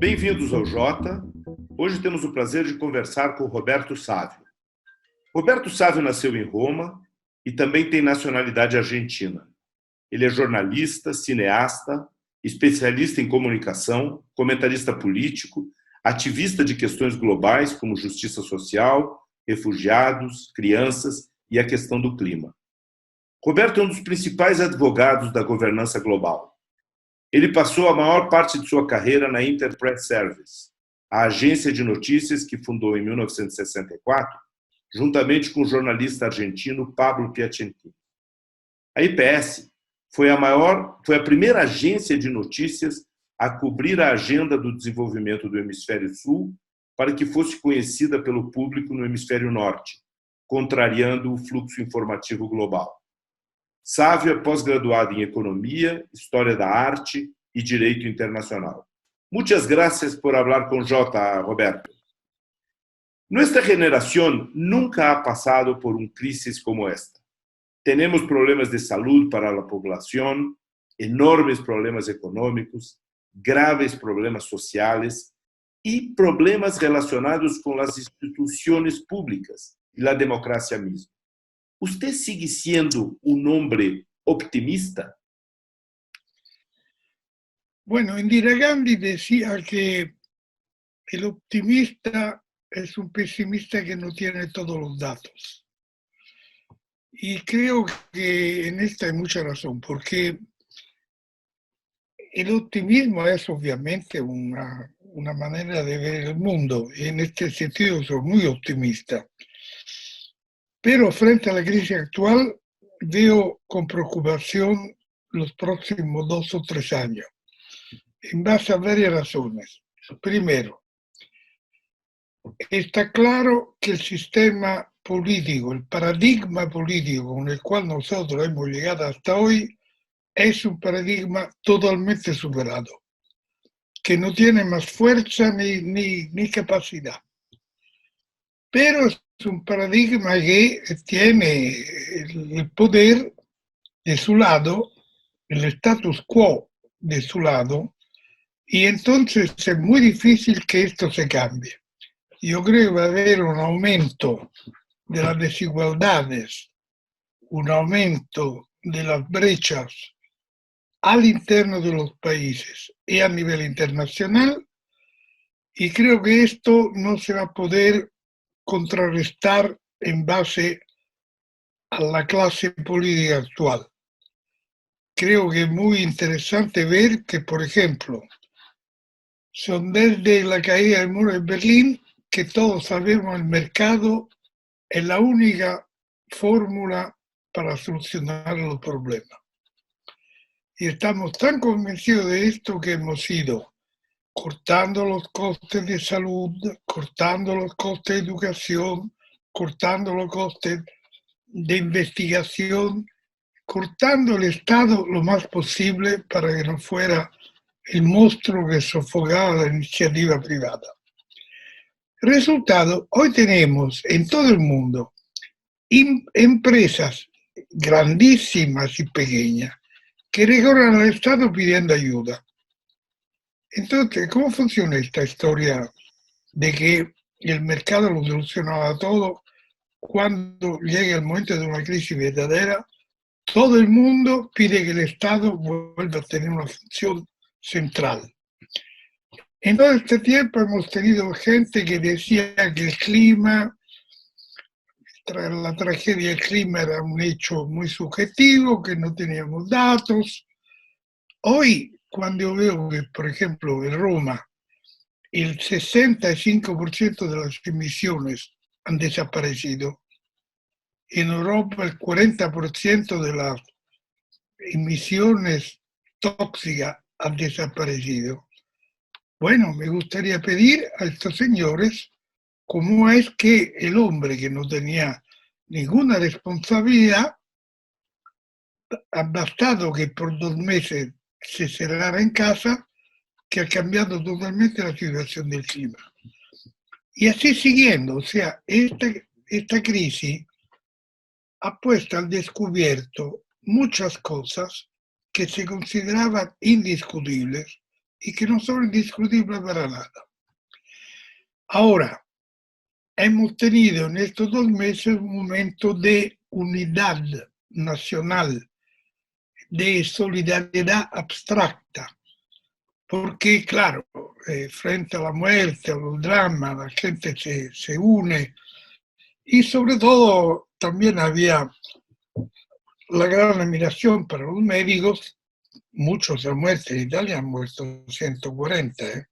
Bem-vindos ao Jota. Hoje temos o prazer de conversar com Roberto Sávio. Roberto Sávio nasceu em Roma e também tem nacionalidade argentina. Ele é jornalista, cineasta, especialista em comunicação, comentarista político, ativista de questões globais como justiça social, refugiados, crianças e a questão do clima. Roberto é um dos principais advogados da governança global. Ele passou a maior parte de sua carreira na Interpress Service, a agência de notícias que fundou em 1964, juntamente com o jornalista argentino Pablo Piacentini. A IPS foi a primeira agência de notícias a cobrir a agenda do desenvolvimento do Hemisfério Sul para que fosse conhecida pelo público no Hemisfério Norte, contrariando o fluxo informativo global. Sávio é pós-graduado em Economia, História da Arte e Direito Internacional. Muchas gracias por hablar con Jota, Roberto. Nuestra generación nunca ha pasado por una crisis como esta. Tenemos problemas de salud para la población, enormes problemas económicos, graves problemas sociales y problemas relacionados con las instituciones públicas y la democracia misma. ¿Usted sigue siendo un hombre optimista? Bueno, Indira Gandhi decía que el optimista es un pesimista que no tiene todos los datos. Y creo que en esta hay mucha razón, porque el optimismo es obviamente una manera de ver el mundo, y en este sentido soy muy optimista. Pero frente a la crisis actual veo con preocupación los próximos 2 o 3 años, en base a varias razones. Primero, está claro que el sistema político, el paradigma político con el cual nosotros hemos llegado hasta hoy, es un paradigma totalmente superado, que no tiene más fuerza ni capacidad. Pero es un paradigma que tiene el poder de su lado, el status quo de su lado, y entonces es muy difícil que esto se cambie. Yo creo que va a haber un aumento de las desigualdades, un aumento de las brechas al interno de los países y a nivel internacional, y creo que esto no se va a poder contrarrestar en base a la clase política actual. Creo que es muy interesante ver que, por ejemplo, son desde la caída del muro de Berlín que todos sabemos el mercado es la única fórmula para solucionar los problemas. Y estamos tan convencidos de esto que hemos ido cortando los costes de salud, cortando los costes de educación, cortando los costes de investigación, cortando el Estado lo más posible para que no fuera el monstruo que sofocaba la iniciativa privada. Resultado, hoy tenemos en todo el mundo empresas grandísimas y pequeñas que recurren al Estado pidiendo ayuda. Entonces, ¿cómo funciona esta historia de que el mercado lo solucionaba todo? Cuando llegue el momento de una crisis verdadera, todo el mundo pide que el Estado vuelva a tener una función central. En todo este tiempo hemos tenido gente que decía que el clima, la tragedia del clima era un hecho muy subjetivo, que no teníamos datos. Hoy, cuando veo que, por ejemplo, en Roma, el 65% de las emisiones han desaparecido, en Europa el 40% de las emisiones tóxicas han desaparecido. Bueno, me gustaría pedir a estos señores cómo es que el hombre que no tenía ninguna responsabilidad, ha bastado que por 2 meses se cerrara en casa, que ha cambiado totalmente la situación del clima. Y así siguiendo, o sea, esta crisis ha puesto al descubierto muchas cosas que se consideraban indiscutibles y que no son indiscutibles para nada. Ahora, hemos tenido en estos 2 meses un momento de unidad nacional, de solidaridad abstracta, porque, claro, frente a la muerte, a los dramas, la gente se une y sobre todo también había la gran admiración para los médicos. Muchos han muerto, en Italia han muerto 140,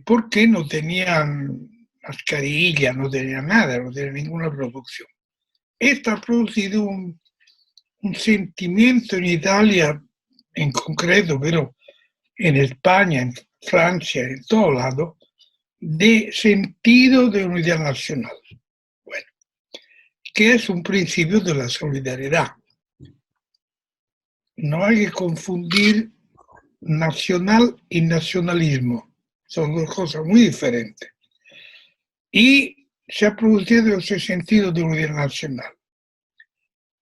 porque no tenían mascarilla, no tenían nada, no tenían ninguna protección. Esto ha producido un sentimiento en Italia en concreto, pero en España, en Francia, en todo lado, de sentido de unidad nacional. Bueno, que es un principio de la solidaridad. No hay que confundir nacional y nacionalismo. Son dos cosas muy diferentes. Y se ha producido ese sentido de unidad nacional.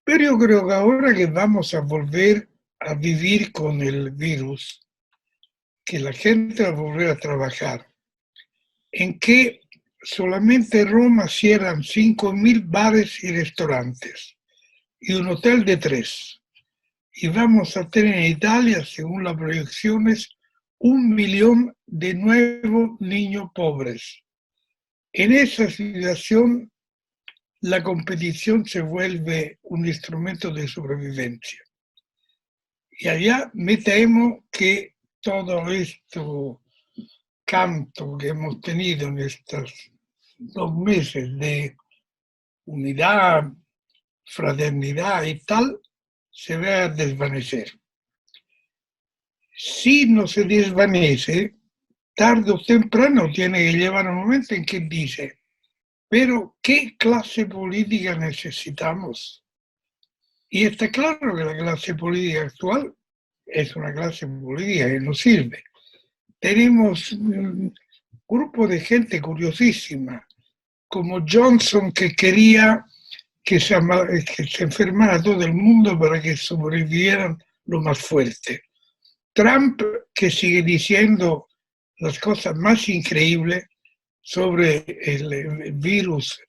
Pero yo creo que ahora que vamos a volver a vivir con el virus, que la gente va a volver a trabajar, en que solamente Roma cierran 5.000 bares y restaurantes y un hotel de 3. Y vamos a tener en Italia, según las proyecciones, 1 millón de nuevos niños pobres. En esa situación, la competición se vuelve un instrumento de sobrevivencia. Y allá me temo que todo esto canto que hemos tenido en estos 2 meses de unidad, fraternidad y tal, se va a desvanecer. Si no se desvanece, tarde o temprano tiene que llegar un momento en que dice, pero ¿qué clase política necesitamos? Y está claro que la clase política actual es una clase política que no sirve. Tenemos un grupo de gente curiosísima, como Johnson, que quería que se enfermara todo el mundo para que sobrevivieran los más fuertes. Trump, que sigue diciendo las cosas más increíbles sobre el virus.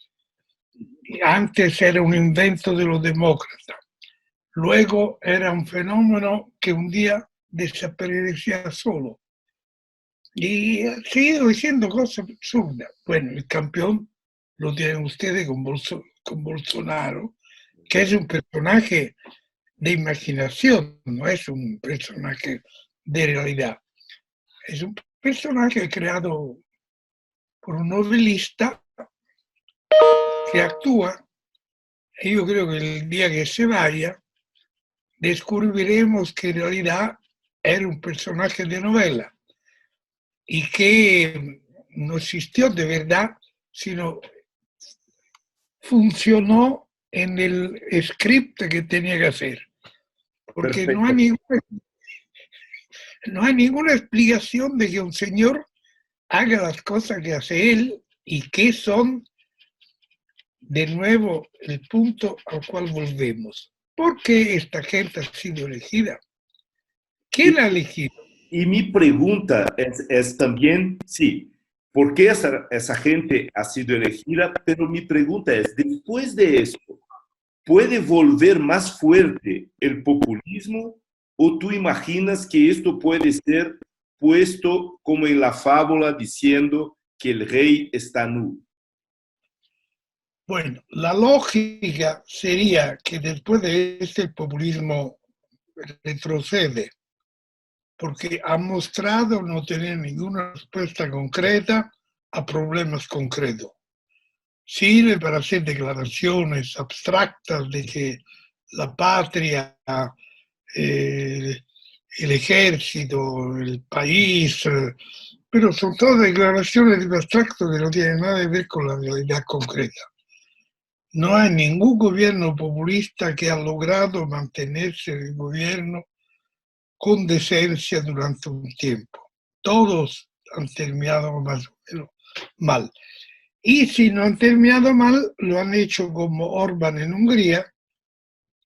Antes era un invento de los demócratas, luego era un fenómeno que un día desaparecía solo. Y ha seguido diciendo cosas absurdas. Bueno, el campeón lo tienen ustedes con Bolsonaro, que es un personaje de imaginación, no es un personaje de realidad. Es un personaje creado por un novelista que actúa, y yo creo que el día que se vaya, descubriremos que en realidad era un personaje de novela y que no existió de verdad, sino funcionó en el script que tenía que hacer. Porque no hay ninguna explicación de que un señor haga las cosas que hace él y que son, de nuevo, el punto al cual volvemos. ¿Por qué esta gente ha sido elegida? ¿Quién ha elegido? Y mi pregunta es también, sí, ¿por qué esa gente ha sido elegida? Pero mi pregunta es, después de esto, ¿puede volver más fuerte el populismo? ¿O tú imaginas que esto puede ser puesto como en la fábula diciendo que el rey está nu? Bueno, la lógica sería que después de este el populismo retrocede, porque ha mostrado no tener ninguna respuesta concreta a problemas concretos. Sirve para hacer declaraciones abstractas de que la patria, el ejército, el país, pero son todas declaraciones abstractas que no tienen nada que ver con la realidad concreta. No hay ningún gobierno populista que ha logrado mantenerse en el gobierno con decencia durante un tiempo. Todos han terminado más o menos mal. Y si no han terminado mal, lo han hecho como Orbán en Hungría,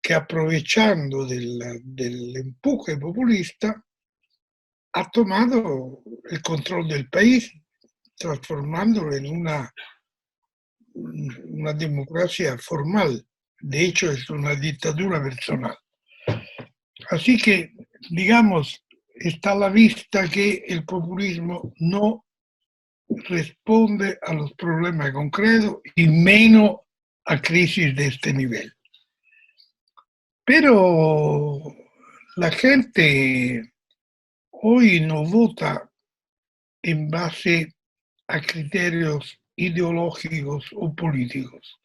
que aprovechando del empuje populista, ha tomado el control del país, transformándolo en una democracia formal. De hecho, es una dictadura personal. Así que, digamos, está a la vista que el populismo no responde a los problemas concretos y menos a crisis de este nivel. Pero la gente hoy no vota en base a criterios ideológicos o políticos.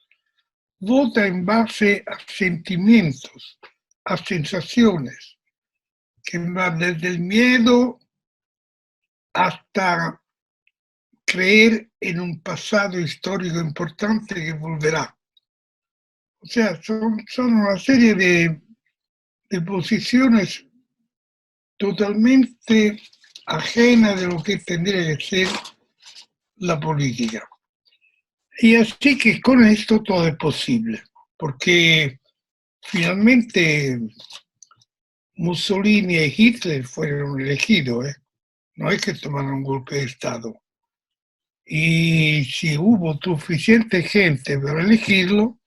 Vota en base a sentimientos, a sensaciones, que van desde el miedo hasta creer en un pasado histórico importante que volverá. O sea, son una serie de posiciones totalmente ajenas de lo que tendría que ser la política. Y así que con esto todo es posible, porque finalmente Mussolini e Hitler fueron elegidos, no es que tomaron un golpe de Estado. Y si hubo suficiente gente para elegirlo,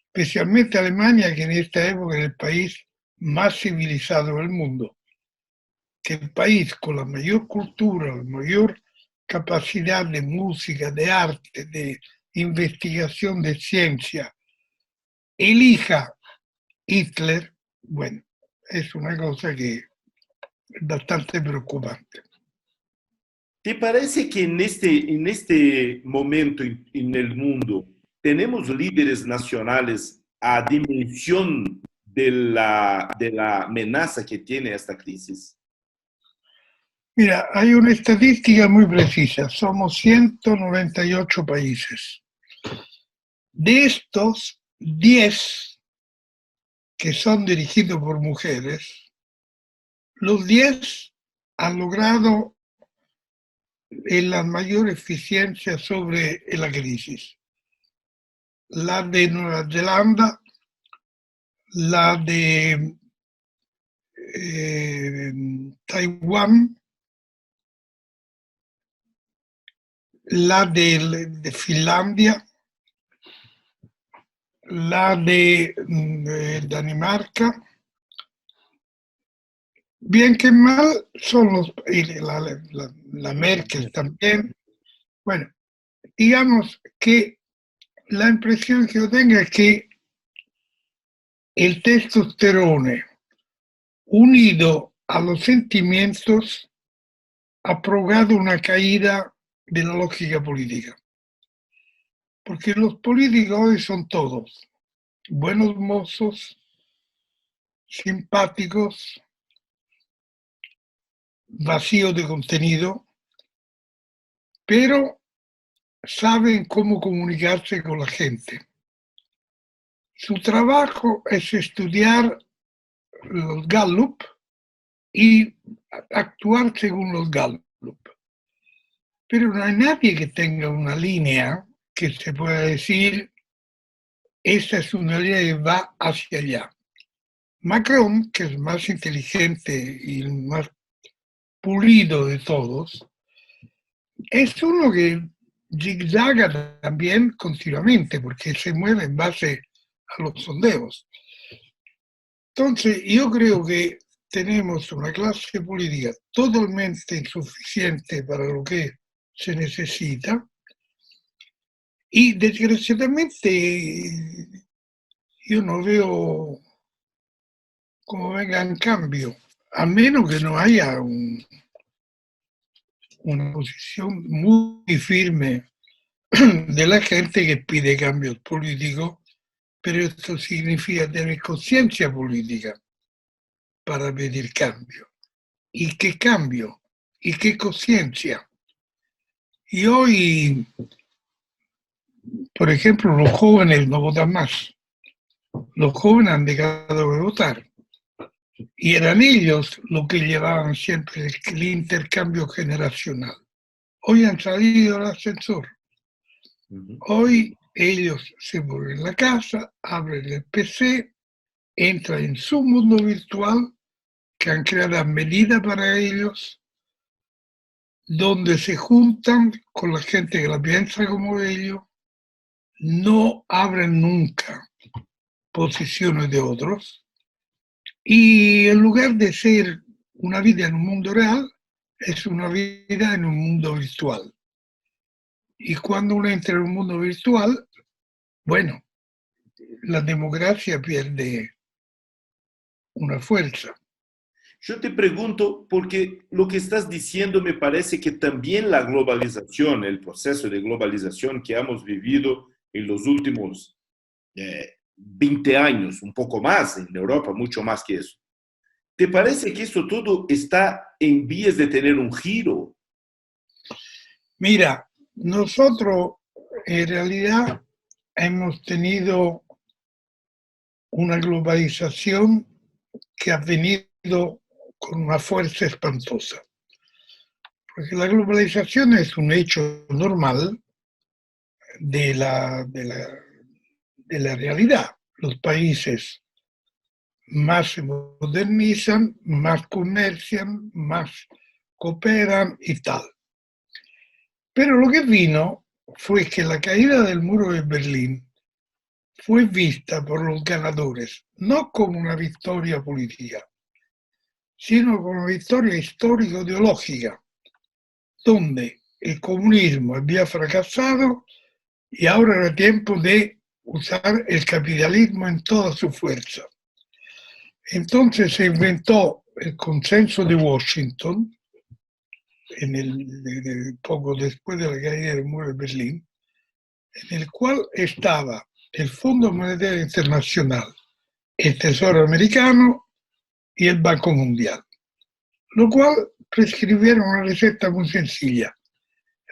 especialmente Alemania, que en esta época era el país más civilizado del mundo, que el país con la mayor cultura, la mayor capacidad de música, de arte, de investigación de ciencia, elija Hitler, bueno, es una cosa que es bastante preocupante. ¿Te parece que en este momento en el mundo tenemos líderes nacionales a dimensión de la amenaza que tiene esta crisis? Mira, hay una estadística muy precisa. Somos 198 países. De estos, 10 que son dirigidos por mujeres, los 10 han logrado la mayor eficiencia sobre la crisis. La de Nueva Zelanda, la de Taiwán, la de Finlandia, la de Dinamarca, bien que mal son la Merkel también. Bueno, digamos que la impresión que yo tengo es que el testosterone unido a los sentimientos ha provocado una caída de la lógica política. Porque los políticos hoy son todos buenos mozos, simpáticos, vacíos de contenido, pero saben cómo comunicarse con la gente. Su trabajo es estudiar los Gallup y actuar según los Gallup. Pero no hay nadie que tenga una línea que se pueda decir, esta es una línea que va hacia allá. Macron, que es más inteligente y más pulido de todos, es uno que zigzaga también continuamente porque se mueve en base a los sondeos. Entonces, yo creo que tenemos una clase política totalmente insuficiente para lo que se necesita y desgraciadamente yo no veo cómo vengan cambio, a menos que no haya una posición muy firme de la gente que pide cambios políticos, pero esto significa tener conciencia política para pedir cambio. ¿Y qué cambio? ¿Y qué conciencia? Y hoy, por ejemplo, los jóvenes no votan más. Los jóvenes han dejado de votar. Y eran ellos los que llevaban siempre el intercambio generacional. Hoy han salido del ascensor. Hoy ellos se vuelven a la casa, abren el PC, entran en su mundo virtual que han creado medidas para ellos, donde se juntan con la gente que la piensa como ellos, no abren nunca posiciones de otros, y en lugar de ser una vida en un mundo real, es una vida en un mundo virtual. Y cuando uno entra en un mundo virtual, bueno, la democracia pierde una fuerza. Yo te pregunto, porque lo que estás diciendo me parece que también la globalización, el proceso de globalización que hemos vivido en los últimos 20 años, un poco más, en Europa mucho más que eso. ¿Te parece que eso todo está en vías de tener un giro? Mira, nosotros en realidad hemos tenido una globalización que ha venido con una fuerza espantosa. Porque la globalización es un hecho normal de la realidad. Los países más se modernizan, más comercian, más cooperan y tal. Pero lo que vino fue que la caída del muro de Berlín fue vista por los ganadores no como una victoria política, sino como una victoria histórico-ideológica, donde el comunismo había fracasado y ahora era tiempo de usar el capitalismo en toda su fuerza. Entonces se inventó el consenso de Washington, poco después de la caída del muro de Berlín, en el cual estaba el Fondo Monetario Internacional, el Tesoro Americano y el Banco Mundial, lo cual prescribieron una receta muy sencilla: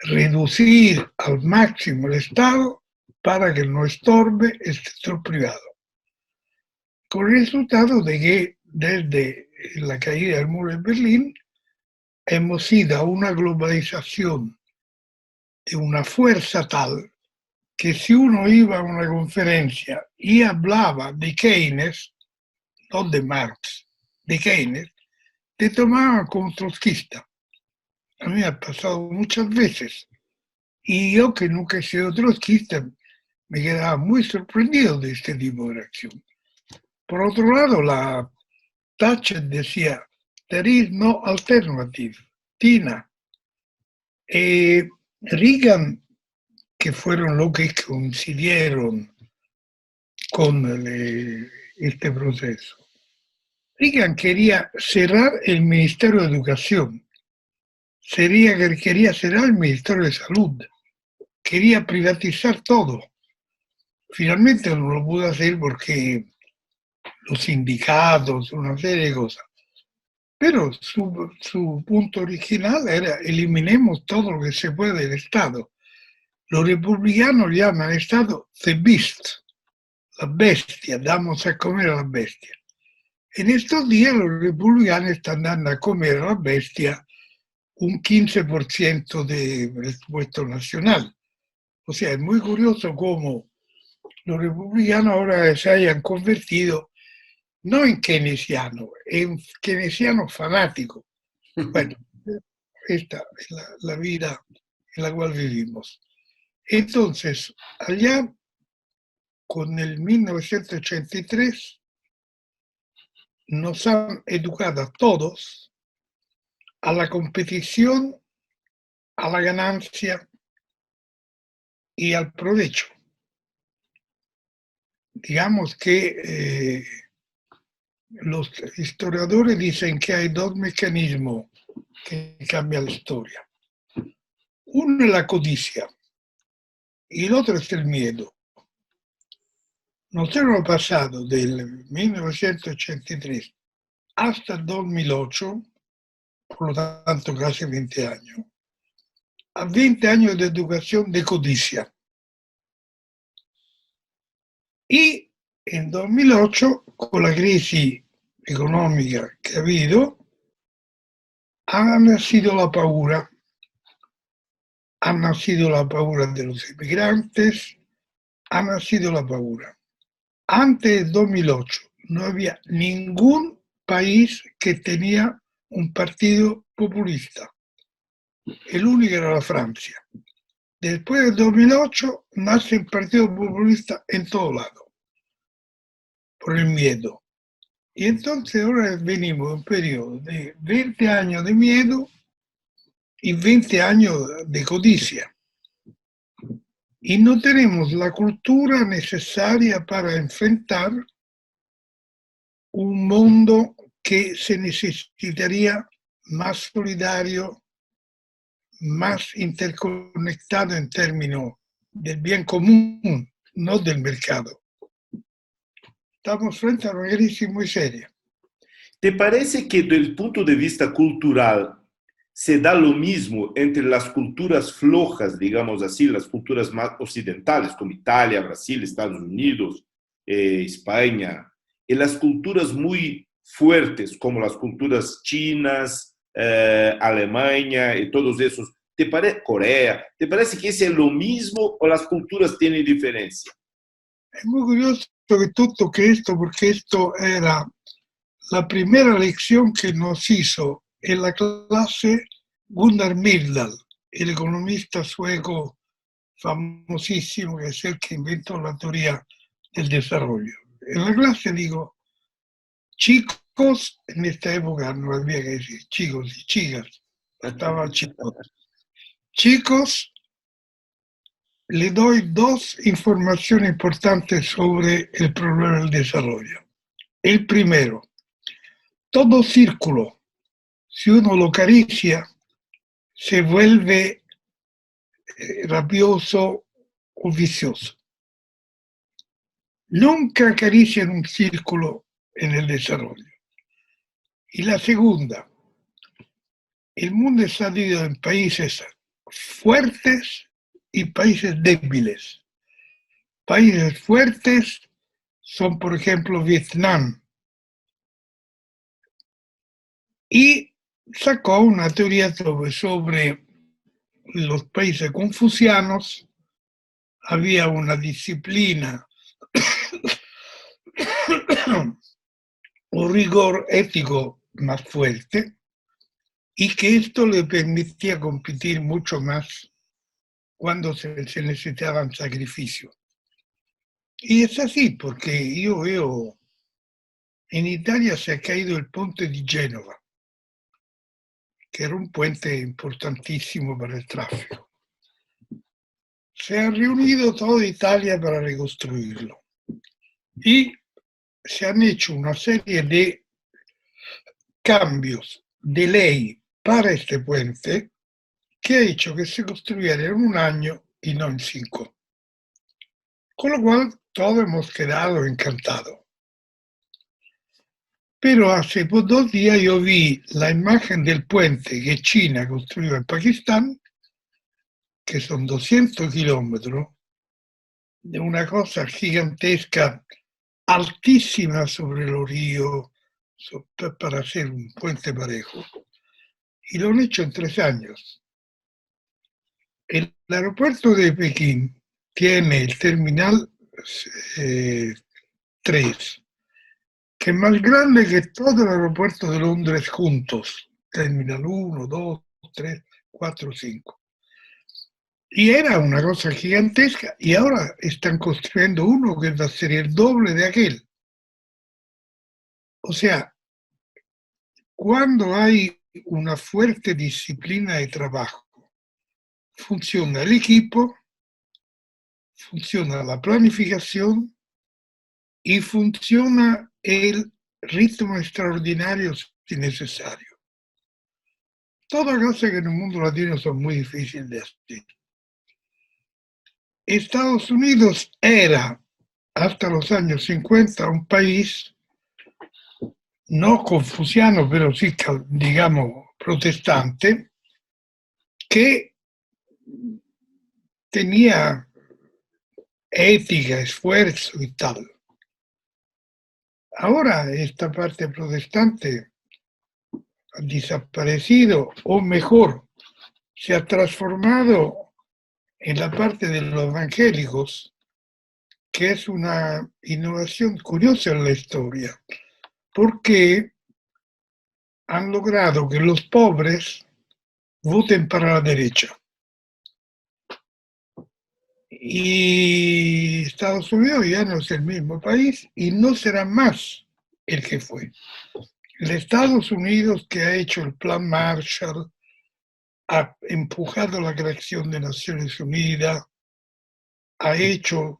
reducir al máximo el Estado para que no estorbe el sector privado. Con el resultado de que desde la caída del muro de Berlín hemos ido a una globalización de una fuerza tal que si uno iba a una conferencia y hablaba de Keynes, no de Marx, de Keynes, te tomaban como trotskista. A mí me ha pasado muchas veces. Y yo, que nunca he sido trotskista, me quedaba muy sorprendido de este tipo de reacción. Por otro lado, la Thatcher decía, there is no alternative. Tina. Reagan, que fueron los que coincidieron con este proceso. Reagan quería cerrar el Ministerio de Educación, quería cerrar el Ministerio de Salud, quería privatizar todo. Finalmente no lo pudo hacer porque los sindicatos, una serie de cosas. Pero su punto original era eliminemos todo lo que se puede del Estado. Los republicanos llaman al Estado the beast, la bestia, damos a comer a la bestia. En estos días los republicanos están dando a comer a la bestia un 15% de presupuesto nacional. O sea, es muy curioso cómo los republicanos ahora se hayan convertido no en keynesiano fanático. Bueno, esta es la vida en la cual vivimos. Entonces, allá con el 1983 nos han educado a todos a la competición, a la ganancia y al provecho. Digamos que los historiadores dicen que hay dos mecanismos que cambian la historia. Uno es la codicia y el otro es el miedo. Nosotros hemos pasado del 1983 hasta el 2008, por lo tanto casi 20 años, a 20 años de educación de codicia. Y en 2008, con la crisis económica que ha habido, ha nacido la paura. Ha nacido la paura de los inmigrantes, ha nacido la paura. Antes del 2008 no había ningún país que tenía un partido populista. El único era la Francia. Después del 2008 nace el Partido Populista en todo lado, por el miedo. Y entonces ahora venimos de un periodo de 20 años de miedo y 20 años de codicia. Y no tenemos la cultura necesaria para enfrentar un mundo que se necesitaría más solidario, más interconectado en términos del bien común, no del mercado. Estamos frente a una crisis muy seria. ¿Te parece que desde el punto de vista cultural se da lo mismo entre las culturas flojas, digamos así, las culturas más occidentales, como Italia, Brasil, Estados Unidos, España, y las culturas muy fuertes, como las culturas chinas, Alemania y todos esos? ¿Te parece Corea? ¿Te parece que es lo mismo o las culturas tienen diferencia? Es muy curioso que tú toques esto, porque esto era la primera lección que nos hizo en la clase Gunnar Myrdal, el economista sueco famosísimo, que es el que inventó la teoría del desarrollo. En la clase digo, chicos, en esta época no había que decir chicos y chicas, estaban chicos. Chicos, le doy dos informaciones importantes sobre el problema del desarrollo. El primero, todo círculo, si uno lo acaricia, se vuelve rabioso o vicioso. Nunca acaricien un círculo en el desarrollo. Y la segunda, el mundo está dividido en países fuertes y países débiles. Países fuertes son, por ejemplo, Vietnam. Y sacó una teoría sobre los países confucianos. Había una disciplina un rigor ético más fuerte y que esto le permitía competir mucho más cuando se necesitaban sacrificios. Y es así, porque yo veo, en Italia se ha caído el puente di Genova, que era un puente importantísimo para el tráfico. Se ha reunido toda Italia para reconstruirlo y se han hecho una serie de cambios de ley para este puente que ha hecho que se construyera en un año y no en 5. Con lo cual todos hemos quedado encantados. Pero hace 2 días yo vi la imagen del puente que China construyó en Pakistán, que son 200 kilómetros, de una cosa gigantesca, altísima sobre los ríos, para hacer un puente parejo. Y lo han hecho en 3 años. El aeropuerto de Pekín tiene el terminal 3, que es más grande que todo el aeropuerto de Londres juntos. Terminal 1, 2, 3, 4, 5. Y era una cosa gigantesca y ahora están construyendo uno que va a ser el doble de aquel. O sea, cuando hay una fuerte disciplina de trabajo, funciona el equipo, funciona la planificación y funciona el ritmo extraordinario si necesario. Todas cosas que en el mundo latino son muy difíciles de hacer. Estados Unidos era, hasta los años 50, un país no confuciano, pero sí, digamos, protestante, que tenía ética, esfuerzo y tal. Ahora esta parte protestante ha desaparecido, o mejor, se ha transformado en la parte de los evangélicos, que es una innovación curiosa en la historia, porque han logrado que los pobres voten para la derecha. Y Estados Unidos ya no es el mismo país y no será más el que fue. El Estados Unidos, que ha hecho el plan Marshall, ha empujado la creación de Naciones Unidas, ha hecho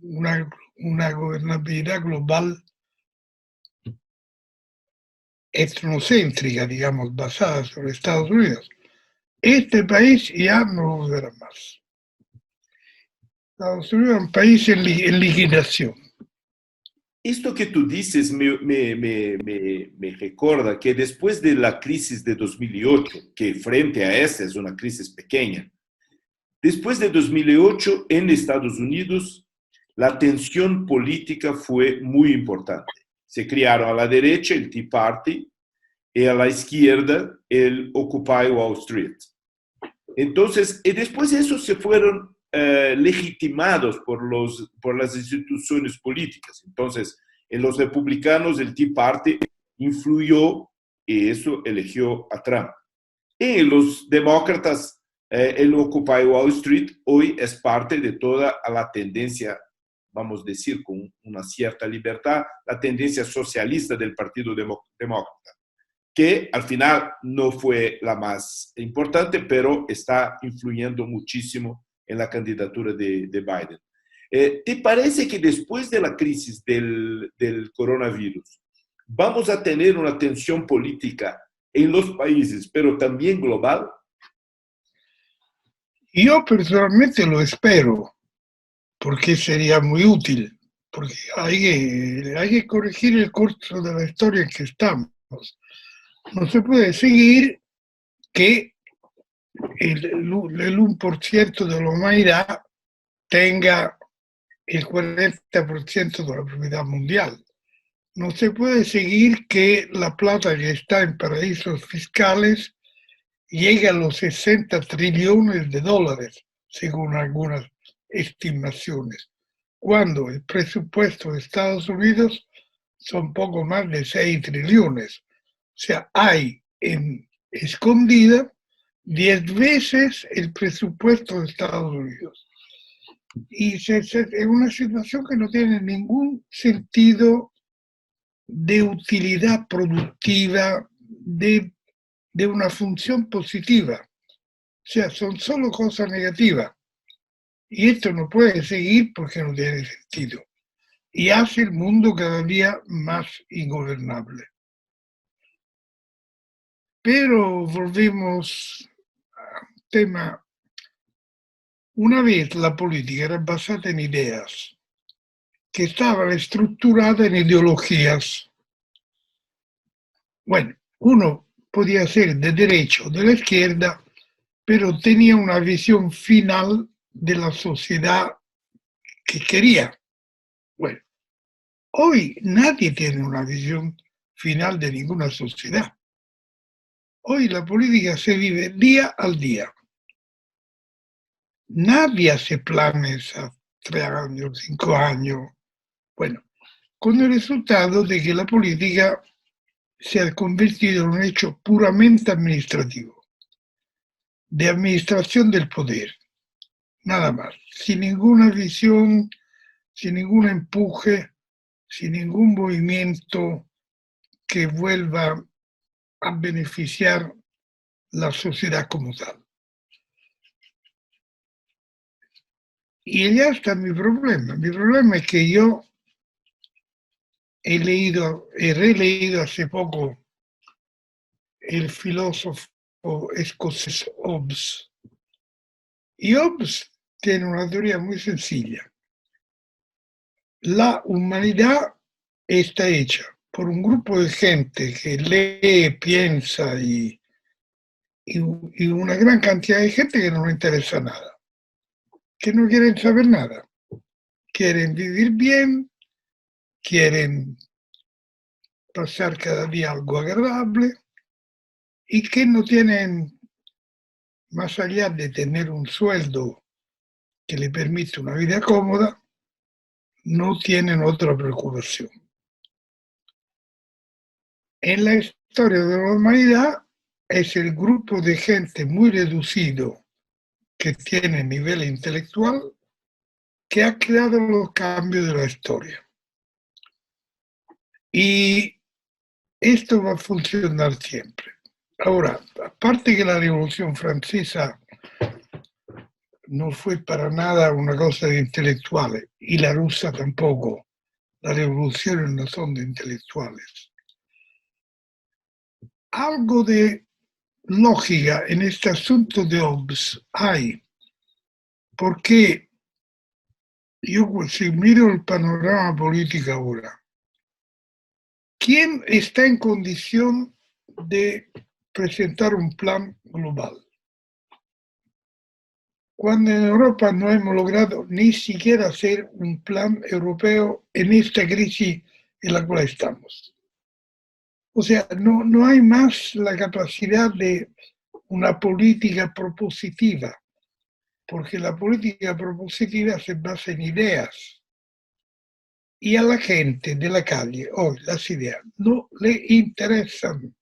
una gobernabilidad global etnocéntrica, digamos, basada sobre Estados Unidos. Este país ya no volverá más. Estados Unidos es un país en liquidación. Esto que tú dices me recuerda que después de la crisis de 2008, que frente a esta es una crisis pequeña, después de 2008 en Estados Unidos la tensión política fue muy importante. Se crearon a la derecha el Tea Party y a la izquierda el Occupy Wall Street. Entonces, y después de eso se fueron legitimados por las instituciones políticas. Entonces, en los republicanos el Tea Party influyó y eso eligió a Trump. Y en los demócratas, el Occupy Wall Street hoy es parte de toda la tendencia, vamos a decir con una cierta libertad, la tendencia socialista del Partido Demócrata, que al final no fue la más importante, pero está influyendo muchísimo en la candidatura de Biden. ¿Te parece que después de la crisis del coronavirus vamos a tener una tensión política en los países, pero también global? Yo personalmente lo espero, porque sería muy útil, porque hay que corregir el curso de la historia en que estamos. No se puede seguir que el 1% de la humanidad tenga el 40% de la propiedad mundial. No se puede seguir que la plata que está en paraísos fiscales llegue a los 60 trillones de dólares, según algunas estimaciones, cuando el presupuesto de Estados Unidos son poco más de 6 trillones. O sea, hay en escondida 10 veces el presupuesto de Estados Unidos. Y es una situación que no tiene ningún sentido de utilidad productiva, de una función positiva. O sea, son solo cosas negativas. Y esto no puede seguir porque no tiene sentido. Y hace el mundo cada día más ingobernable. Pero volvemos al tema. Una vez la política era basada en ideas, que estaban estructuradas en ideologías. Bueno, uno podía ser de derecha o de la izquierda, pero tenía una visión final de la sociedad que quería. Bueno, hoy nadie tiene una visión final de ninguna sociedad. Hoy la política se vive día al día. Nadie hace planes a 3 años, 5 años. Bueno, con el resultado de que la política se ha convertido en un hecho puramente administrativo, de administración del poder, nada más, sin ninguna visión, sin ningún empuje, sin ningún movimiento que vuelva a beneficiar la sociedad como tal. Y allá está mi problema. Mi problema es que yo he releído hace poco el filósofo escocés Hobbes. Y Hobbes tiene una teoría muy sencilla. La humanidad está hecha por un grupo de gente que lee, piensa y una gran cantidad de gente que no le interesa nada, que no quieren saber nada. Quieren vivir bien, quieren pasar cada día algo agradable y que no tienen, más allá de tener un sueldo que le permite una vida cómoda, no tienen otra preocupación. En la historia de la humanidad es el grupo de gente muy reducido que tiene nivel intelectual que ha creado los cambios de la historia. Y esto va a funcionar siempre. Ahora, aparte que la Revolución Francesa no fue para nada una cosa de intelectuales, y la rusa tampoco, las revoluciones no son de intelectuales. Algo de lógica en este asunto de Hobbes hay, porque yo si miro el panorama político ahora, ¿quién está en condición de presentar un plan global? Cuando en Europa no hemos logrado ni siquiera hacer un plan europeo en esta crisis en la cual estamos. O sea, no hay más la capacidad de una política propositiva, porque la política propositiva se basa en ideas. Y a la gente de la calle hoy las ideas no le interesan.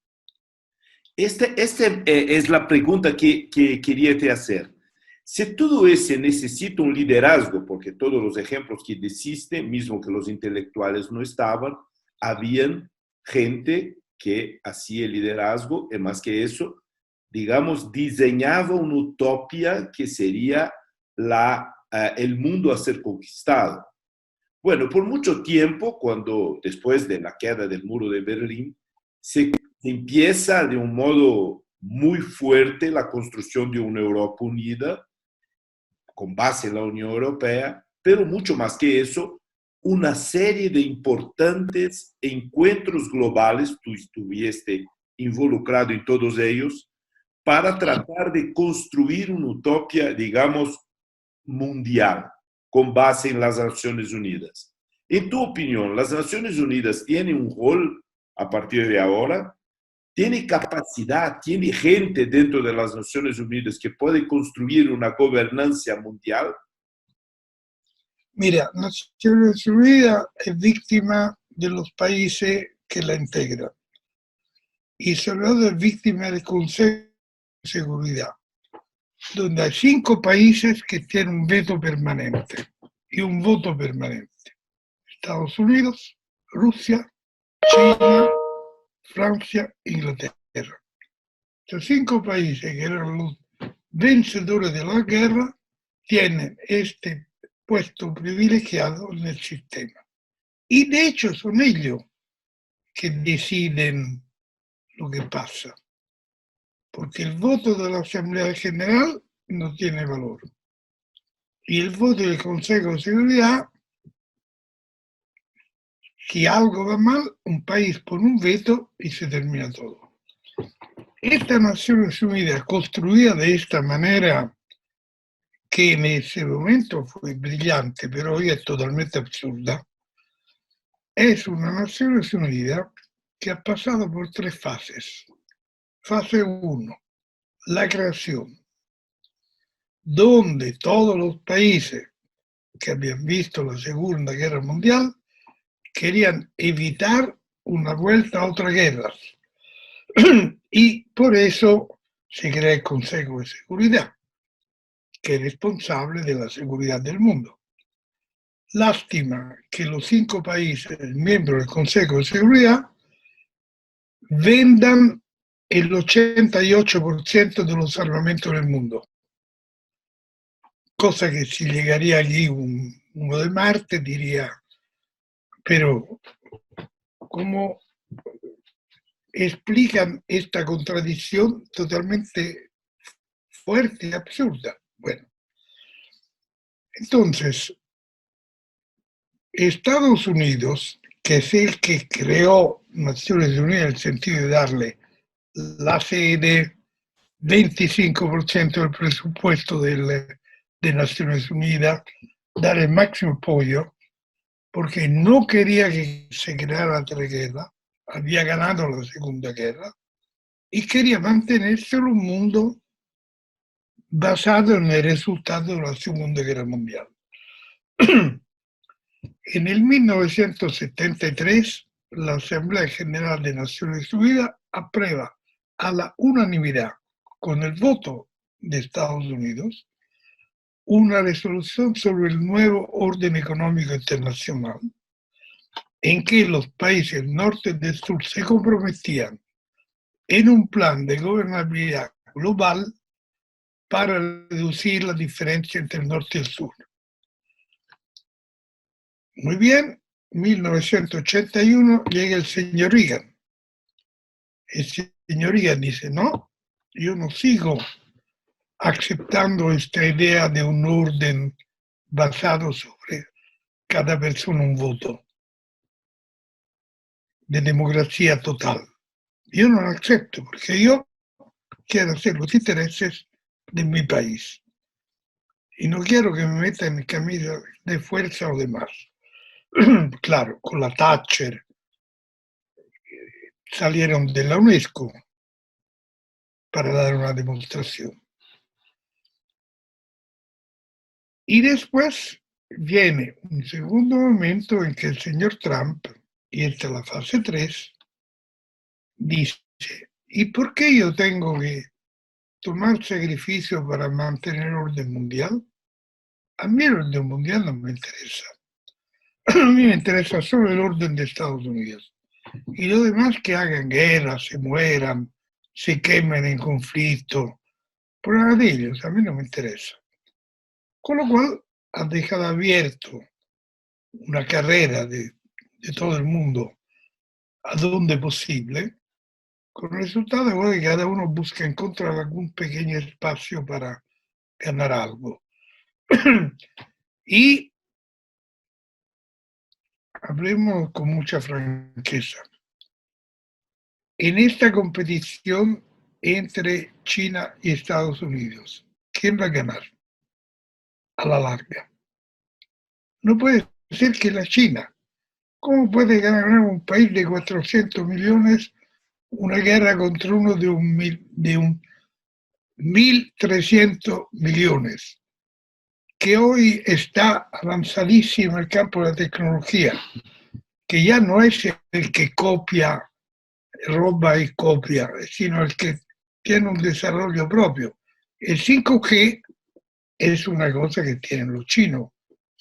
Es la pregunta que quería te hacer. Si todo ese necesita un liderazgo, porque todos los ejemplos que deciste, mismo que los intelectuales no estaban, habían gente que hacía el liderazgo, y más que eso, digamos, diseñaba una utopía que sería el mundo a ser conquistado. Bueno, por mucho tiempo, cuando después de la queda del muro de Berlín, se empieza de un modo muy fuerte la construcción de una Europa unida, con base en la Unión Europea, pero mucho más que eso, una serie de importantes encuentros globales, tú estuviste involucrado en todos ellos, para tratar de construir una utopía, digamos, mundial, con base en las Naciones Unidas. En tu opinión, ¿las Naciones Unidas tienen un rol a partir de ahora? ¿Tiene capacidad, tiene gente dentro de las Naciones Unidas que puede construir una gobernanza mundial? Mira, Naciones Unidas es víctima de los países que la integran y sobre todo es víctima del Consejo de Seguridad, donde hay 5 países que tienen un veto permanente y un voto permanente. Estados Unidos, Rusia, China, Francia, Inglaterra. Estos 5 países que eran los vencedores de la guerra tienen este puesto privilegiado en el sistema. Y de hecho son ellos que deciden lo que pasa, porque el voto de la Asamblea General no tiene valor. Y el voto del Consejo de Seguridad, si algo va mal, un país pone un veto y se termina todo. Esta Naciones Unidas, construida de esta manera, que en ese momento fue brillante, pero hoy es totalmente absurda, es una Naciones Unidas que ha pasado por 3 fases. Fase 1, la creación, donde todos los países que habían visto la Segunda Guerra Mundial querían evitar una vuelta a otras guerras. Y por eso se crea el Consejo de Seguridad, que es responsable de la seguridad del mundo. Lástima que los 5 países miembros del Consejo de Seguridad vendan el 88% de los armamentos del mundo. Cosa que si llegaría allí uno de Marte diría, pero ¿cómo explican esta contradicción totalmente fuerte y absurda? Bueno, entonces, Estados Unidos, que es el que creó Naciones Unidas en el sentido de darle la sede, 25% del presupuesto de Naciones Unidas, dar el máximo apoyo, porque no quería que se creara otra guerra, había ganado la Segunda Guerra, y quería mantenerse un mundo basado en el resultado de la Segunda Guerra Mundial. En el 1973 la Asamblea General de Naciones Unidas aprueba a la unanimidad, con el voto de Estados Unidos, una resolución sobre el nuevo orden económico internacional, en que los países norte y sur se comprometían en un plan de gobernabilidad global para reducir la diferencia entre el norte y el sur. Muy bien, 1981 llega el señor Reagan. El señor Reagan dice, no, yo no sigo aceptando esta idea de un orden basado sobre cada persona un voto, de democracia total. Yo no lo acepto porque yo quiero hacer los intereses de mi país y no quiero que me metan en camisa de fuerza o demás. Claro, con la Thatcher salieron de la UNESCO para dar una demostración. Y después viene un segundo momento en que el señor Trump, y esta es la fase 3, dice, ¿y por qué yo tengo que tomar sacrificio para mantener el orden mundial? A mí el orden mundial no me interesa. A mí me interesa solo el orden de Estados Unidos. Y lo demás que hagan guerra, se mueran, se quemen en conflicto, problema de ellos, a mí no me interesa. Con lo cual ha dejado abierto una carrera de todo el mundo a donde posible, con el resultado de que cada uno busca encontrar algún pequeño espacio para ganar algo. Y hablemos con mucha franqueza. En esta competición entre China y Estados Unidos, ¿quién va a ganar a la larga? No puede ser que la China. ¿Cómo puede ganar un país de 400 millones una guerra contra uno de 1.300 millones? Que hoy está avanzadísimo el campo de la tecnología, que ya no es el que copia, roba y copia, sino el que tiene un desarrollo propio. El 5G es una cosa que tienen los chinos,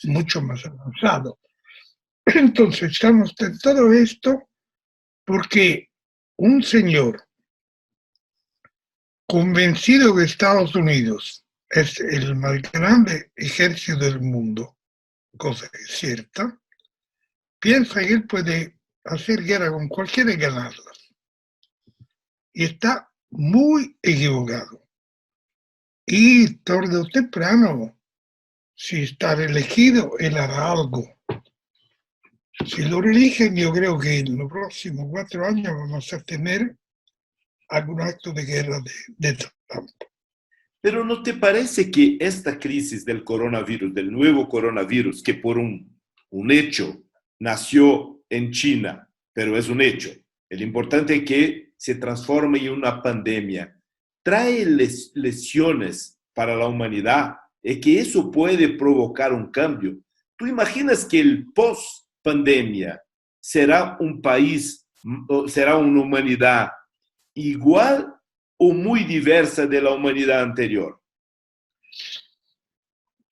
mucho más avanzado. Entonces, estamos en todo esto porque un señor convencido que Estados Unidos es el más grande ejército del mundo, cosa que es cierta, piensa que él puede hacer guerra con cualquiera y ganarlas. Y está muy equivocado. Y tarde o temprano, si está reelegido, él hará algo. Si lo reeligen, yo creo que en los próximos 4 años vamos a tener algún acto de guerra de Trump. Pero ¿no te parece que esta crisis del coronavirus, del nuevo coronavirus, que por un hecho nació en China, pero es un hecho, el importante es que se transforme en una pandemia, trae lesiones para la humanidad y que eso puede provocar un cambio? ¿Tú imaginas que el post-pandemia será un país, será una humanidad igual o muy diversa de la humanidad anterior?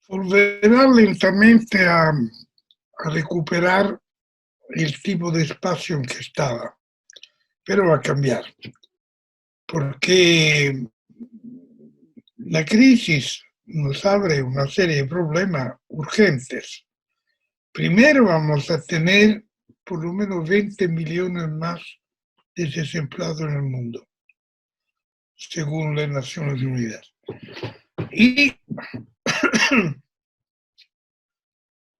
Volverá lentamente a recuperar el tipo de espacio en que estaba, pero va a cambiar, porque la crisis nos abre una serie de problemas urgentes. Primero vamos a tener por lo menos 20 millones más de desempleados en el mundo, según las Naciones Unidas. Y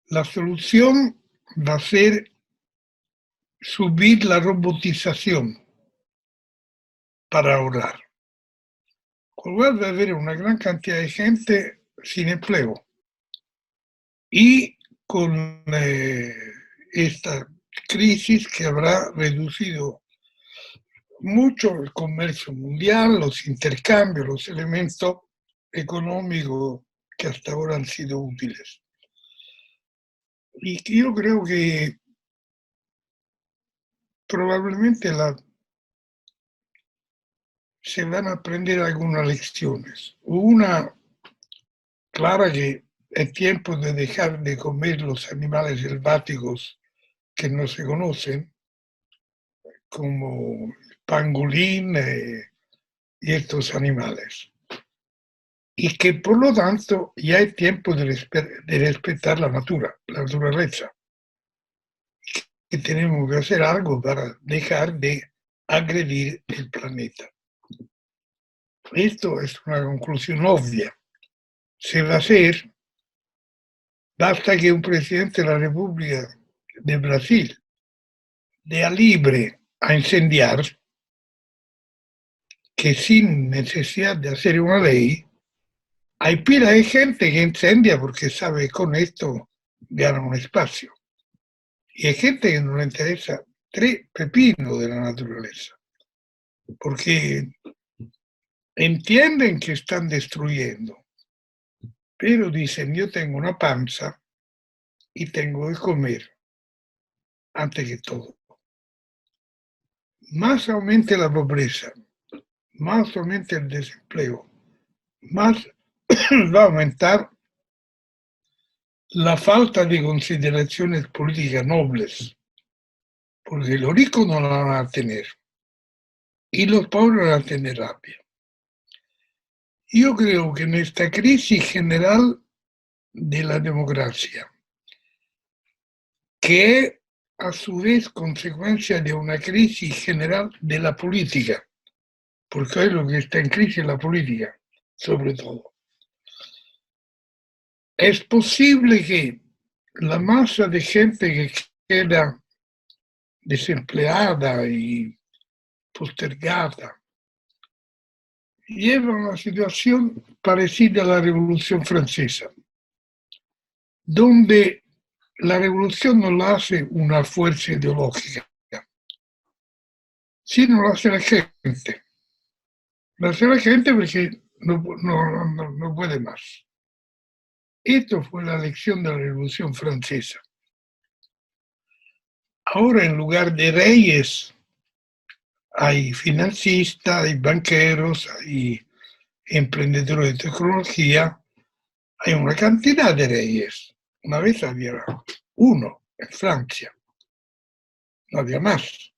la solución va a ser subir la robotización para ahorrar. Con lo cual va a haber una gran cantidad de gente sin empleo. Y con esta crisis que habrá reducido mucho el comercio mundial, los intercambios, los elementos económicos que hasta ahora han sido útiles. Y yo creo que probablemente se van a aprender algunas lecciones. Una clara que es tiempo de dejar de comer los animales selváticos que no se conocen, como el pangolín y estos animales. Y que por lo tanto ya es tiempo de respetar la naturaleza. Que tenemos que hacer algo para dejar de agredir el planeta. Esto es una conclusión obvia. Se va a hacer, basta que un presidente de la República de Brasil dé libre a incendiar, que sin necesidad de hacer una ley, hay pila de gente que incendia porque sabe que con esto ganan un espacio. Y hay gente que no le interesa tres pepinos de la naturaleza, porque entienden que están destruyendo, pero dicen, yo tengo una panza y tengo que comer antes que todo. Más aumente la pobreza, más aumente el desempleo, más va a aumentar la falta de consideraciones políticas nobles, porque los ricos no la van a tener y los pobres van a tener rabia. Yo creo que en esta crisis general de la democracia, que es a su vez consecuencia de una crisis general de la política, porque hoy lo que está en crisis es la política, sobre todo. Es posible que la masa de gente que queda desempleada y postergada lleva a una situación parecida a la Revolución Francesa, donde la revolución no la hace una fuerza ideológica, sino la hace la gente. La hace la gente porque no puede más. Esto fue la lección de la Revolución Francesa. Ahora, en lugar de reyes, hay financistas, hay banqueros, hay emprendedores de tecnología, hay una cantidad de reyes. Una vez había uno en Francia, no había más.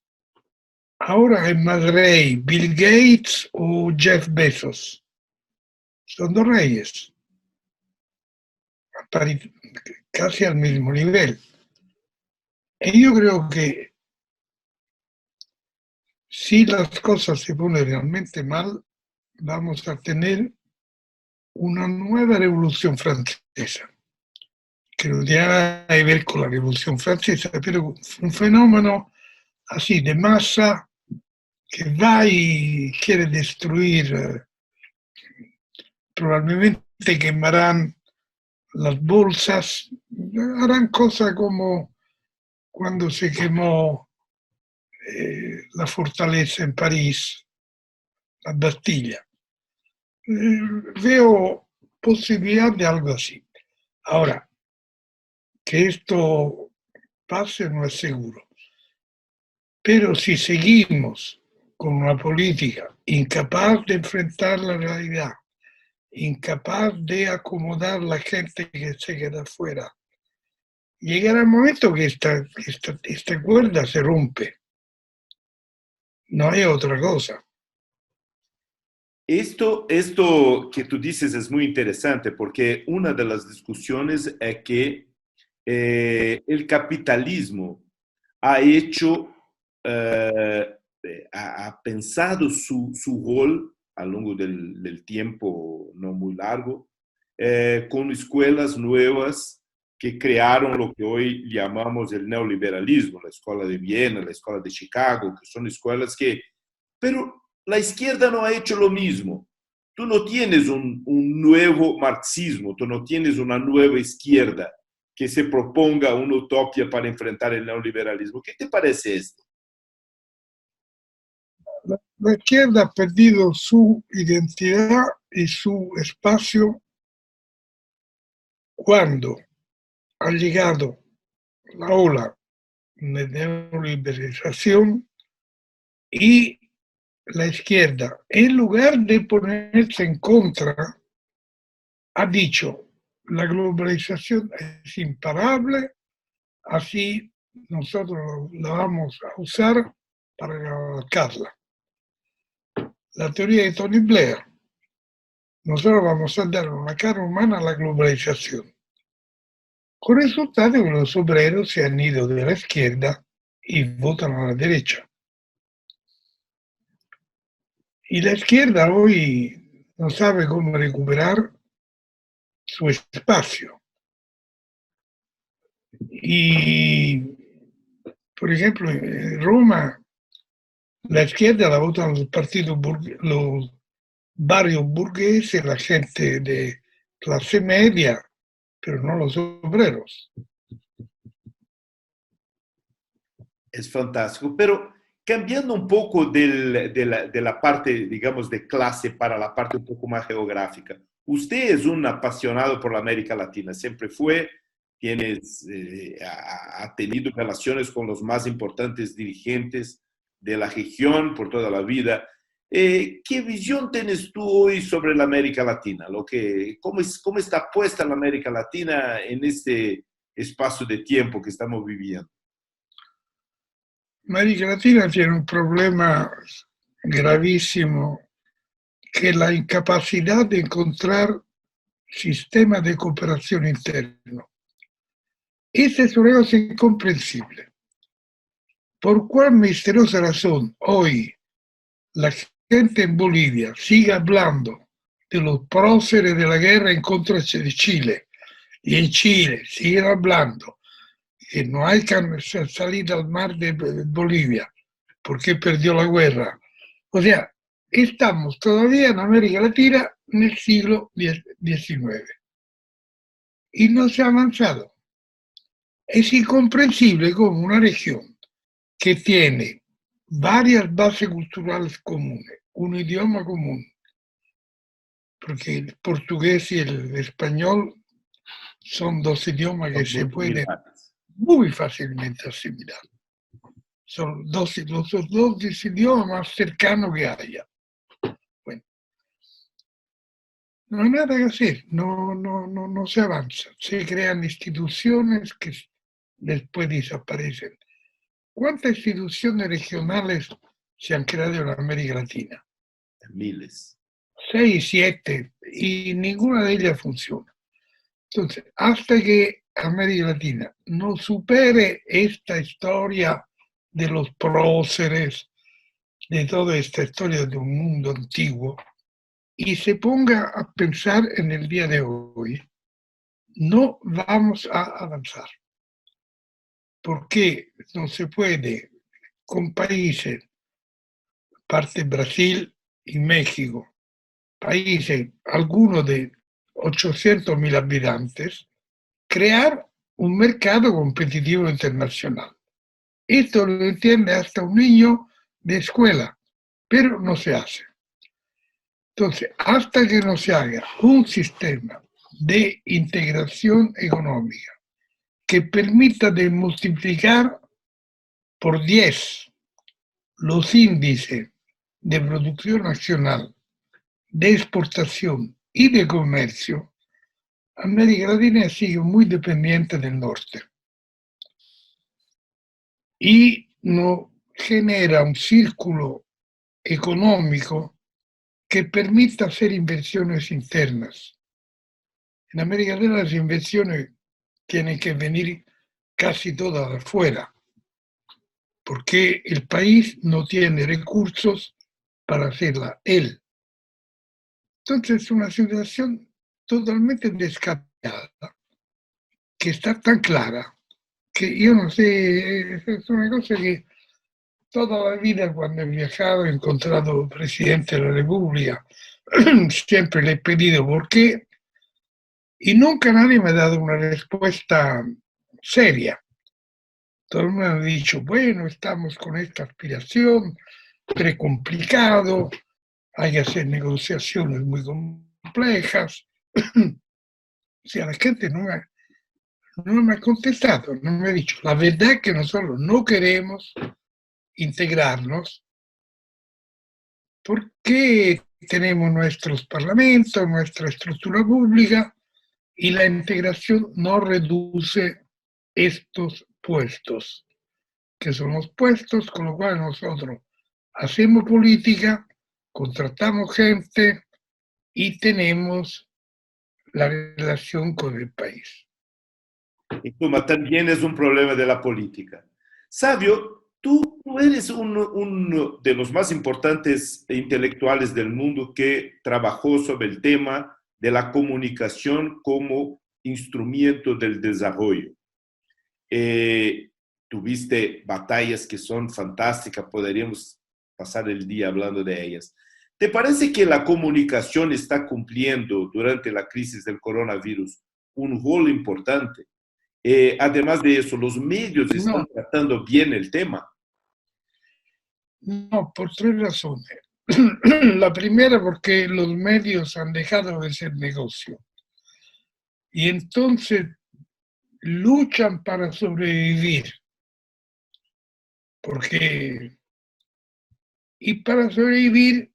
Ahora hay más rey, Bill Gates o Jeff Bezos. Son dos reyes, casi al mismo nivel. Y yo creo que si las cosas se ponen realmente mal, vamos a tener una nueva revolución francesa, que no tiene nada que ver con la revolución francesa, pero un fenómeno así de masa que va y quiere destruir, probablemente quemarán las bolsas, harán cosas como cuando se quemó la fortaleza en París, la Bastilla. Veo posibilidad de algo así. Ahora, que esto pase no es seguro. Pero si seguimos con una política incapaz de enfrentar la realidad, incapaz de acomodar a la gente que se queda fuera, llegará el momento que esta cuerda se rompe. No hay otra cosa. Esto que tú dices es muy interesante porque una de las discusiones es que el capitalismo ha hecho, ha pensado su rol a lo largo del tiempo no muy largo, con escuelas nuevas que crearon lo que hoy llamamos el neoliberalismo, la escuela de Viena, la escuela de Chicago, que son escuelas que... Pero la izquierda no ha hecho lo mismo. Tú no tienes un nuevo marxismo, tú no tienes una nueva izquierda que se proponga una utopía para enfrentar el neoliberalismo. ¿Qué te parece esto? La izquierda ha perdido su identidad y su espacio cuando ha llegado la ola de neoliberalización, y la izquierda, en lugar de ponerse en contra, ha dicho, la globalización es imparable, así nosotros la vamos a usar para abarcarla. La teoría de Tony Blair, nosotros vamos a dar una cara humana a la globalización. Con el resultado que los obreros se han ido de la izquierda y votan a la derecha. Y la izquierda hoy no sabe cómo recuperar su espacio. Y, por ejemplo, en Roma, la izquierda la votan los partidos, los barrios burgueses, la gente de clase media, pero no los obreros. Es fantástico, pero cambiando un poco de la parte, digamos, de clase para la parte un poco más geográfica. Usted es un apasionado por la América Latina, siempre fue, ha tenido relaciones con los más importantes dirigentes de la región por toda la vida. ¿Qué visión tienes tú hoy sobre la América Latina? ¿Cómo está puesta la América Latina en este espacio de tiempo que estamos viviendo? América Latina tiene un problema gravísimo, que es la incapacidad de encontrar sistemas de cooperación interno. Este es un negocio incomprensible. ¿Por cuál misteriosa razón hoy la gente en Bolivia sigue hablando de los próceres de la guerra en contra de Chile? Y en Chile siguen hablando que no hay que salir al mar de Bolivia porque perdió la guerra. O sea, estamos todavía en América Latina en el siglo XIX y no se ha avanzado. Es incomprensible cómo una región que tiene varias bases culturales comunes, un idioma común, porque el portugués y el español son dos idiomas que se pueden muy fácilmente asimilar. Son los dos idiomas más cercanos que haya. Bueno, no hay nada que hacer, no se avanza. Se crean instituciones que después desaparecen. ¿Cuántas instituciones regionales se han creado en América Latina? Miles. 6, 7, y ninguna de ellas funciona. Entonces, hasta que América Latina no supere esta historia de los próceres, de toda esta historia de un mundo antiguo, y se ponga a pensar en el día de hoy, no vamos a avanzar. Porque no se puede con países, parte Brasil y México, países, algunos de 800.000 habitantes, crear un mercado competitivo internacional. Esto lo entiende hasta un niño de escuela, pero no se hace. Entonces, hasta que no se haga un sistema de integración económica que permita de multiplicar por 10 los índices de producción nacional, de exportación y de comercio, América Latina sigue muy dependiente del norte y no genera un círculo económico que permita hacer inversiones internas. En América Latina las inversiones tienen que venir casi todas de afuera, porque el país no tiene recursos para hacerla él. Entonces es una situación totalmente descabellada, que está tan clara, que yo no sé, es una cosa que toda la vida cuando he viajado he encontrado presidente de la República, siempre le he pedido por qué, y nunca nadie me ha dado una respuesta seria. Todo el mundo ha dicho, bueno, estamos con esta aspiración, pero complicado, hay que hacer negociaciones muy complejas. O sea, la gente no me ha contestado, no me ha dicho. La verdad es que nosotros no queremos integrarnos porque tenemos nuestros parlamentos, nuestra estructura pública y la integración no reduce estos puestos, que son los puestos con los cuales nosotros hacemos política, contratamos gente y tenemos la relación con el país. Insomma, también es un problema de la política. Sabio, tú eres uno de los más importantes intelectuales del mundo que trabajó sobre el tema de la comunicación como instrumento del desarrollo. Eh, Tuviste batallas que son fantásticas, podríamos pasar el día hablando de ellas. ¿Te parece que la comunicación está cumpliendo durante la crisis del coronavirus un rol importante? Además de eso, ¿los medios están No, tratando bien el tema? no, por tres razones. La primera porque los medios han dejado de ser negocio y entonces luchan para sobrevivir, porque y para sobrevivir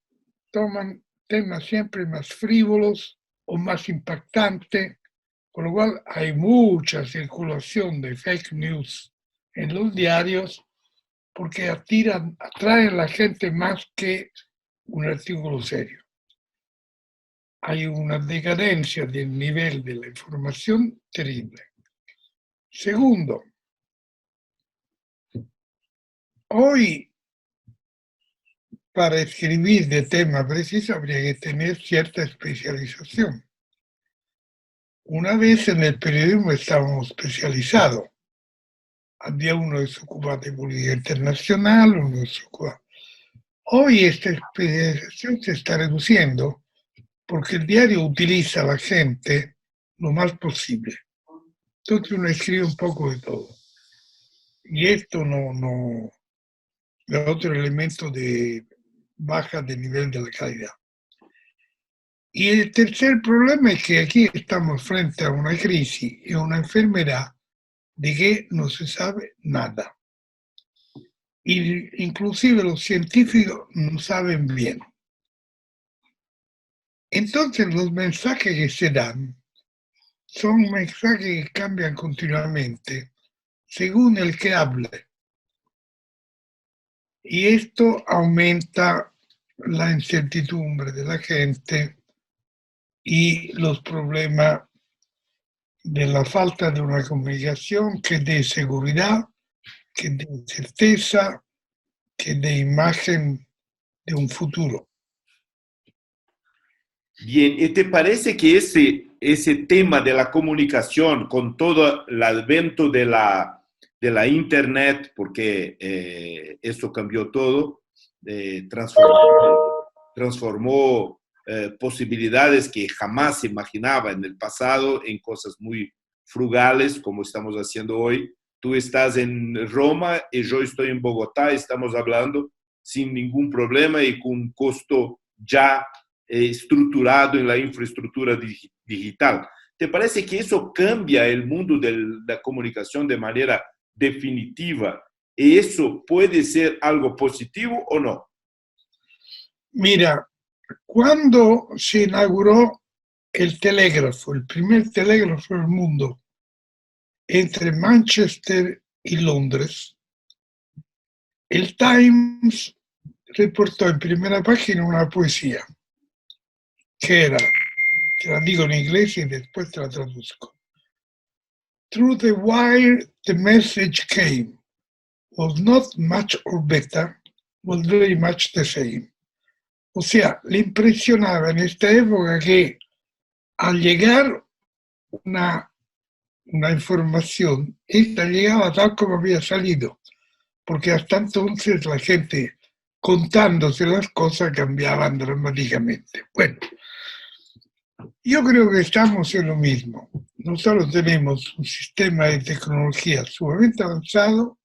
toman temas siempre más frívolos o más impactantes, con lo cual hay mucha circulación de fake news en los diarios porque atraen a la gente más que un artículo serio. Hay una decadencia del nivel de la información terrible. Segundo, hoy para escribir de tema preciso habría que tener cierta especialización. Una vez en el periodismo estábamos especializados. Había uno que se ocupaba de política internacional, uno que se ocupaba. Hoy esta especialización se está reduciendo porque el diario utiliza a la gente lo más posible. Entonces uno escribe un poco de todo. Y esto no es otro elemento de baja de nivel de la calidad. Y el tercer problema es que aquí estamos frente a una crisis y a una enfermedad de que no se sabe nada. Y inclusive los científicos no saben bien. Entonces los mensajes que se dan son mensajes que cambian continuamente según el que hable. Y esto aumenta la incertidumbre de la gente y los problemas de la falta de una comunicación que dé seguridad, que dé certeza, que dé imagen de un futuro. Bien, ¿y te parece que ese tema de la comunicación con todo el advento de la Internet, porque eso cambió todo, transformó posibilidades que jamás se imaginaba en el pasado en cosas muy frugales, como estamos haciendo hoy? Tú estás en Roma y yo estoy en Bogotá, estamos hablando sin ningún problema y con un costo ya estruturado en la infraestructura digital. ¿Te parece que eso cambia el mundo de la comunicación de manera definitiva? ¿Y eso puede ser algo positivo o no? Mira, cuando se inauguró el telégrafo, el primer telégrafo del mundo, entre Manchester y Londres, el Times reportó en primera página una poesía que era, te la digo en inglés y después te la traduzco. Through the wire the message came, was not much or better, was very much the same. O sea, le impresionaba en esta época que al llegar una información, esta llegaba tal como había salido, porque hasta entonces la gente contándose las cosas cambiaban dramáticamente. Bueno, yo creo que estamos en lo mismo. Nosotros tenemos un sistema de tecnología sumamente avanzado,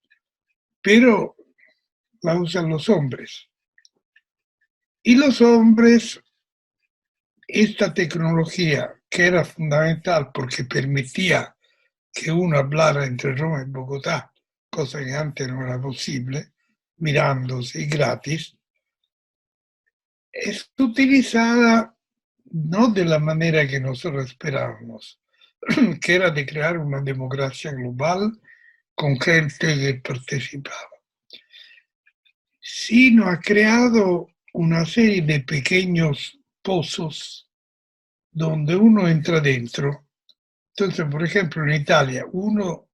pero la usan los hombres. Y los hombres, esta tecnología que era fundamental porque permitía que uno hablara entre Roma y Bogotá, cosa que antes no era posible, mirándose gratis, es utilizada no de la manera que nosotros esperábamos, que era de crear una democracia global con gente que participaba, sino ha creado una serie de pequeños pozos donde uno entra dentro. Entonces, por ejemplo, en Italia, uno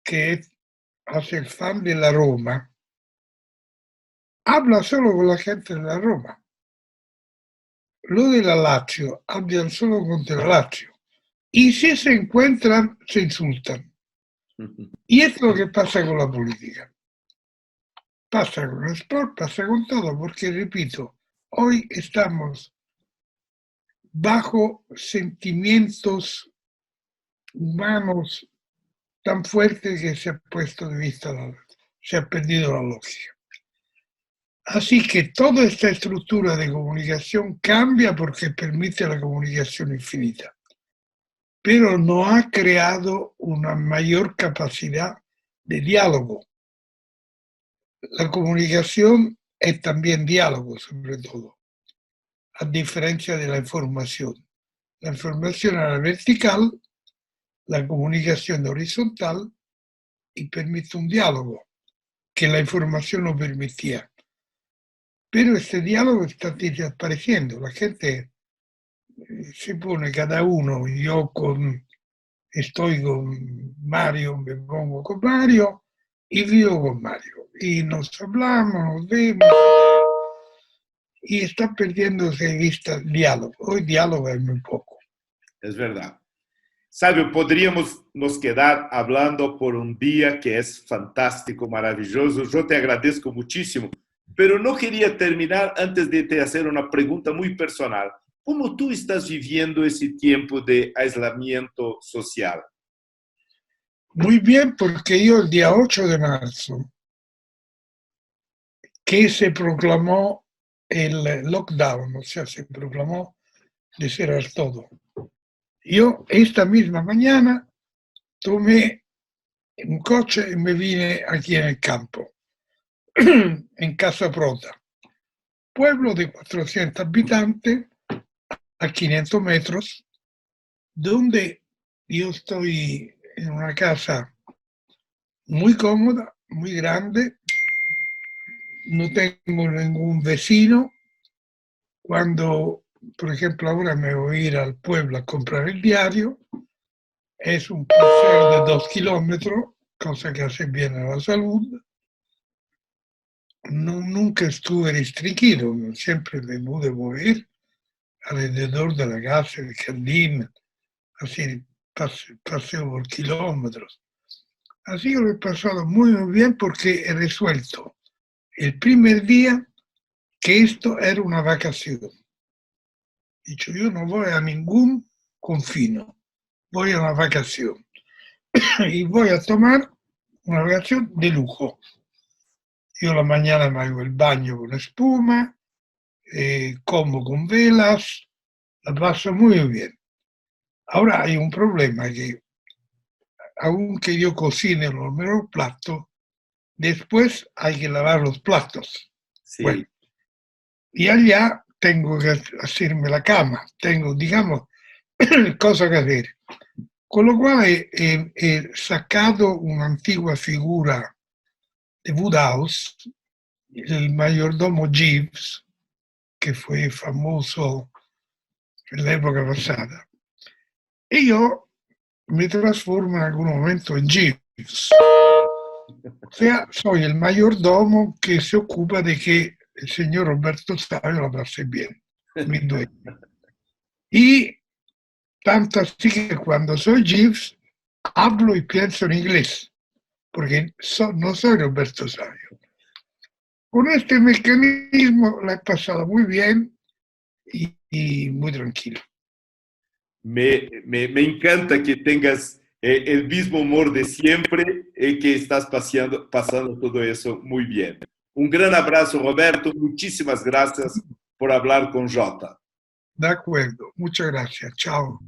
que hace el fan de la Roma, habla solo con la gente de la Roma. Lo de la Lazio, hablan solo con la Lazio. Y si se encuentran, se insultan. Y es lo que pasa con la política. Pasa con el sport, pasa con todo, porque, repito, hoy estamos bajo sentimientos humanos tan fuertes que se ha puesto de vista, se ha perdido la lógica. Así que toda esta estructura de comunicación cambia porque permite la comunicación infinita, pero no ha creado una mayor capacidad de diálogo. La comunicación es también diálogo, sobre todo, a diferencia de la información. La información era vertical, la comunicación horizontal y permite un diálogo que la información no permitía. Pero este diálogo está desapareciendo. La gente se pone cada uno, estoy con Mario, me pongo con Mario y vivo con Mario. Y nos hablamos, nos vemos y está perdiéndose de vista el diálogo. Hoy diálogo es muy poco. Es verdad. Sabio, podríamos nos quedar hablando por un día que es fantástico, maravilloso. Yo te agradezco muchísimo, pero no quería terminar antes de te hacer una pregunta muy personal. ¿Cómo tú estás viviendo ese tiempo de aislamiento social? Muy bien, porque yo el día 8 de marzo, que se proclamó el lockdown, o sea, se proclamó de cerrar todo. Yo esta misma mañana tomé un coche y me vine aquí en el campo, en Casa Prota, pueblo de 400 habitantes, a 500 metros, donde yo estoy en una casa muy cómoda, muy grande, no tengo ningún vecino. Cuando, por ejemplo, ahora me voy a ir al pueblo a comprar el diario, es un paseo de 2 kilómetros, cosa que hace bien a la salud. No, nunca estuve restringido, siempre me pude mover alrededor de la casa, el jardín, así paseo por kilómetros. Así que lo he pasado muy bien porque he resuelto el primer día que esto era una vacación. He dicho, yo no voy a ningún confino, voy a una vacación y voy a tomar una vacación de lujo. Yo la mañana me hago el baño con espuma, como con velas, la paso muy bien. Ahora hay un problema que, aunque yo cocine los mejores platos, después hay que lavar los platos. Sí. Bueno, y allá tengo que hacerme la cama, tengo, digamos, cosas que hacer. Con lo cual he sacado una antigua figura de Woodhouse, el mayordomo Jeeves, que fue famoso en la época pasada, y yo me transformo en algún momento en Jeeves. O sea, soy el mayordomo que se ocupa de que el señor Roberto Savio la pase bien, mi dueño. Y tanto así que cuando soy Jeeves, hablo y pienso en inglés, porque no soy Roberto Savio. Con este mecanismo la he pasado muy bien y muy tranquilo. Me encanta que tengas el mismo humor de siempre y que estás pasando todo eso muy bien. Un gran abrazo, Roberto. Muchísimas gracias por hablar con Jota. De acuerdo. Muchas gracias. Chao.